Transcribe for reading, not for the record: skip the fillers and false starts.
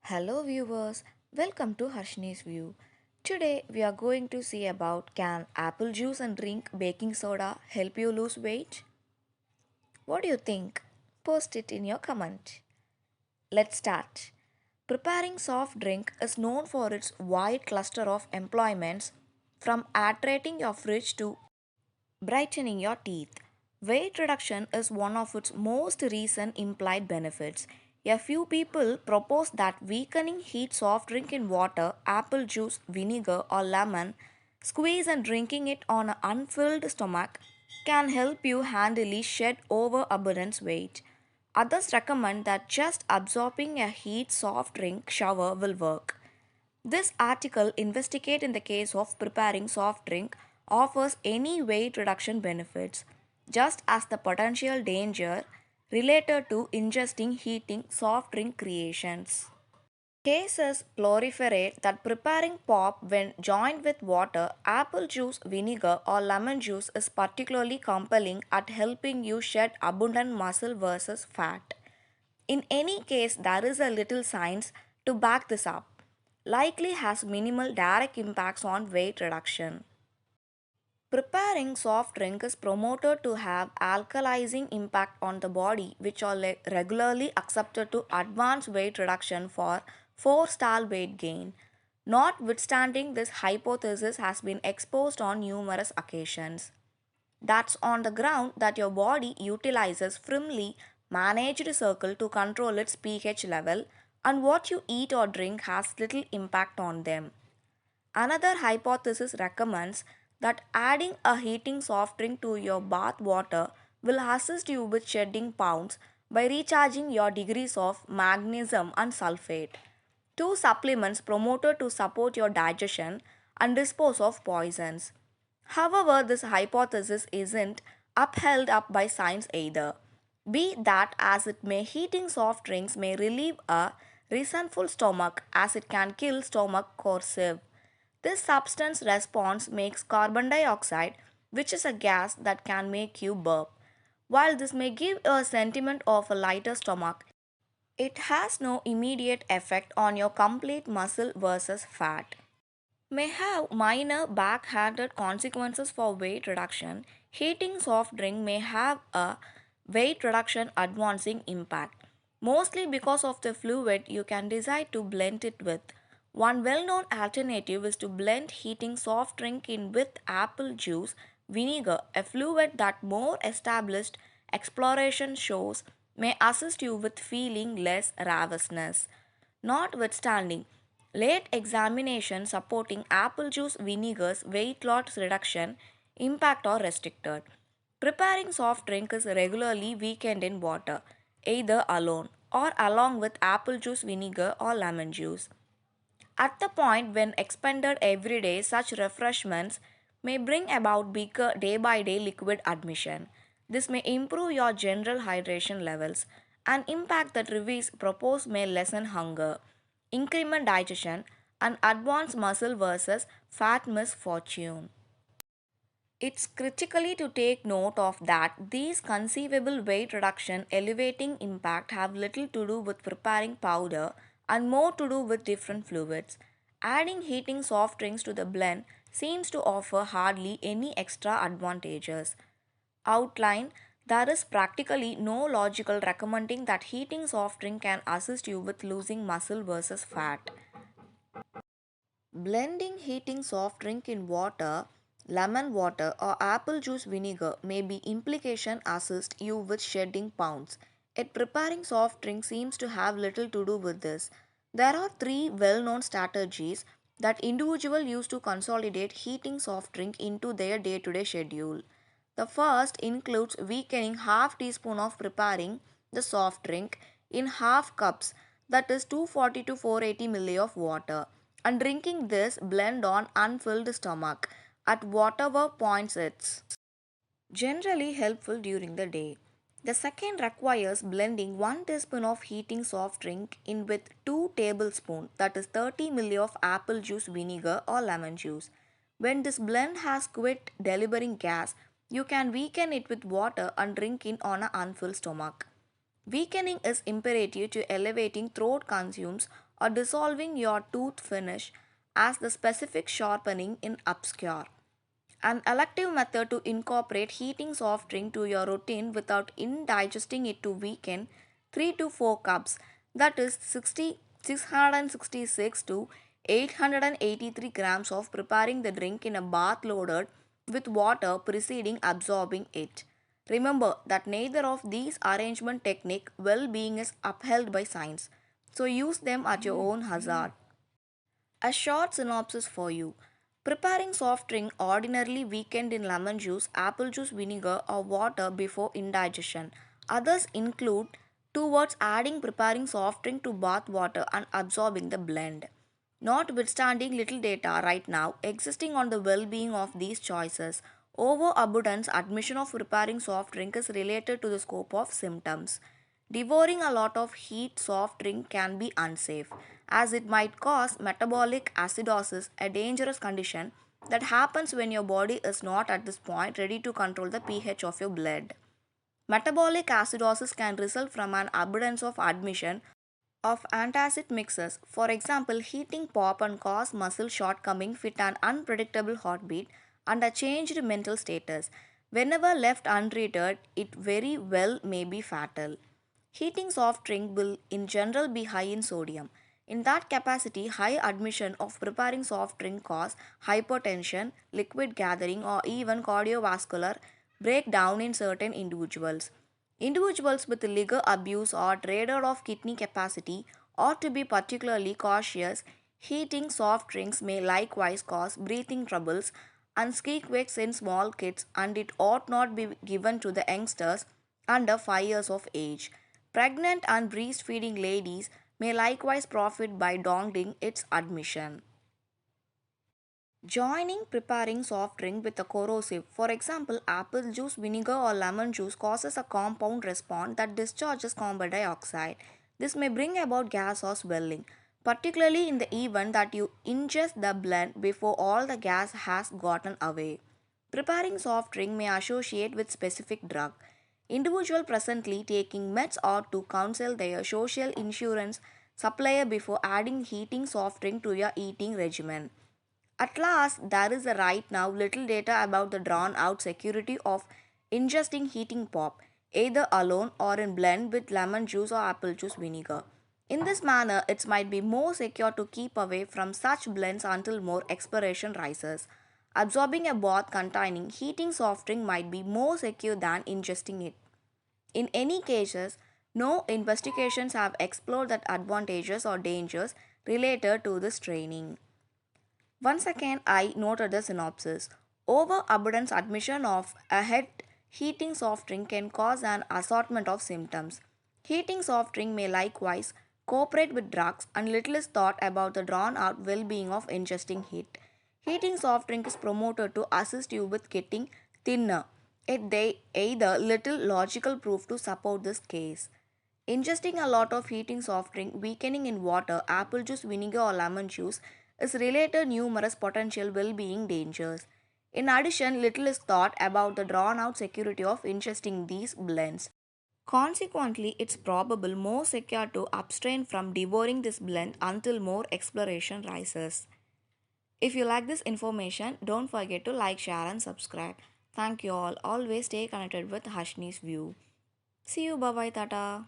Hello viewers, welcome to Harshini's View. Today we are going to see about can apple juice and drink baking soda help you lose weight? What do you think? Post it in your comment. Let's start. Preparing soft drink is known for its wide cluster of employments from aerating your fridge to brightening your teeth. Weight reduction is one of its most recent implied benefits. A few people propose that weakening heat soft drink in water, apple juice, vinegar, or lemon, squeeze and drinking it on an unfilled stomach can help you handily shed overabundance weight. Others recommend that just absorbing a heat soft drink shower will work. This article investigates in the case of preparing soft drink offers any weight reduction benefits, just as the potential danger related to ingesting heating soft drink creations. Cases proliferate that preparing pop when joined with water, apple juice, vinegar, or lemon juice is particularly compelling at helping you shed abundant muscle versus fat. In any case, there is a little science to back this up. Likely has minimal direct impacts on weight reduction. Preparing soft drink is promoted to have alkalizing impact on the body, which are regularly accepted to advance weight reduction for four-star weight gain. Notwithstanding, this hypothesis has been exposed on numerous occasions. That's on the ground that your body utilizes firmly managed circle to control its pH level, and what you eat or drink has little impact on them. Another hypothesis recommends that adding a heating soft drink to your bath water will assist you with shedding pounds by recharging your degrees of magnesium and sulfate. Two supplements promoted to support your digestion and dispose of poisons. However, this hypothesis isn't upheld up by science either. Be that as it may, heating soft drinks may relieve a resentful stomach as it can kill stomach corrosive. This substance response makes carbon dioxide, which is a gas that can make you burp. While this may give a sentiment of a lighter stomach, it has no immediate effect on your complete muscle versus fat. May have minor backhanded consequences for weight reduction. Heating soft drink may have a weight reduction advancing impact, mostly because of the fluid you can decide to blend it with. One well-known alternative is to blend heating soft drink in with apple juice, vinegar, a fluid that more established exploration shows may assist you with feeling less ravenousness. Notwithstanding, late examination supporting apple juice vinegar's weight loss reduction impact are restricted. Preparing soft drink is regularly weakened in water, either alone or along with apple juice vinegar or lemon juice. At the point when expended every day, such refreshments may bring about bigger day by day liquid admission. This may improve your general hydration levels. An impact that reviews propose may lessen hunger, increment digestion, and advance muscle versus fat misfortune. It's critically to take note of that these conceivable weight reduction elevating impact have little to do with preparing powder and more to do with different fluids. Adding heating soft drinks to the blend seems to offer hardly any extra advantages. Outline there is practically no logical recommending that heating soft drink can assist you with losing muscle versus fat. Blending heating soft drink in water, lemon water or apple juice vinegar may be implication assist you with shedding pounds. Yet preparing soft drink seems to have little to do with this. There are three well-known strategies that individuals use to consolidate heating soft drink into their day-to-day schedule. The first includes weakening half teaspoon of preparing the soft drink in half cups, that is 240 to 480 ml of water, and drinking this blend on unfilled stomach at whatever points it's generally helpful during the day. The second requires blending 1 teaspoon of heating soft drink in with 2 tablespoons, that is 30 ml of apple juice vinegar or lemon juice. When this blend has quit delivering gas, you can weaken it with water and drink it on an unfilled stomach. Weakening is imperative to elevating throat consumes or dissolving your tooth finish as the specific sharpening in obscure. An elective method to incorporate heating soft drink to your routine without indigesting it to weaken 3 to 4 cups, that is 666 to 883 grams of preparing the drink in a bath loaded with water preceding absorbing it. Remember that neither of these arrangement technique well-being is upheld by science, so use them at your own hazard. A short synopsis for you. Preparing soft drink ordinarily weakened in lemon juice, apple juice vinegar or water before indigestion. Others include towards adding preparing soft drink to bath water and absorbing the blend. Notwithstanding little data right now existing on the well-being of these choices, overabundance admission of preparing soft drink is related to the scope of symptoms. Devouring a lot of heat soft drink can be unsafe as it might cause metabolic acidosis, a dangerous condition that happens when your body is not at this point ready to control the pH of your blood. Metabolic acidosis can result from an abundance of admission of antacid mixes. For example, heating pop and cause muscle shortcoming, fit an unpredictable heartbeat, and a changed mental status. Whenever left untreated, it very well may be fatal. Heating soft drink will in general be high in sodium. In that capacity, high admission of preparing soft drink cause hypertension, liquid gathering, or even cardiovascular breakdown in certain individuals. Individuals with liquor abuse or dreaded of kidney capacity ought to be particularly cautious. Heating soft drinks may likewise cause breathing troubles and squeaks in small kids, and it ought not be given to the youngsters under 5 years of age. Pregnant and breastfeeding ladies may likewise profit by downing its admission. Joining preparing soft drink with a corrosive, for example, apple juice, vinegar, or lemon juice, causes a compound response that discharges carbon dioxide. This may bring about gas or swelling, particularly in the event that you ingest the blend before all the gas has gotten away. Preparing soft drink may associate with specific drug. Individual presently taking meds ought to counsel their social insurance supplier before adding heating soft drink to your eating regimen. At last, there is a right now little data about the drawn out security of ingesting heating pop, either alone or in blend with lemon juice or apple juice vinegar. In this manner, it might be more secure to keep away from such blends until more expiration rises. Absorbing a bath containing heating soft drink might be more secure than ingesting it. In any cases, no investigations have explored the advantages or dangers related to this training. Once again, I noted the synopsis. Overabundance admission of a head heating soft drink can cause an assortment of symptoms. Heating soft drink may likewise cooperate with drugs, and little is thought about the drawn out well being of ingesting heat. Heating soft drink is promoted to assist you with getting thinner. Yet they either little logical proof to support this case. Ingesting a lot of heating soft drink, weakening in water, apple juice, vinegar, or lemon juice is related numerous potential well-being dangers. In addition, little is thought about the drawn-out security of ingesting these blends. Consequently, it's probable more secure to abstain from devouring this blend until more exploration rises. If you like this information, don't forget to like, share, and subscribe. Thank you all. Always stay connected with Hashni's View. See you. Bye bye. Tata.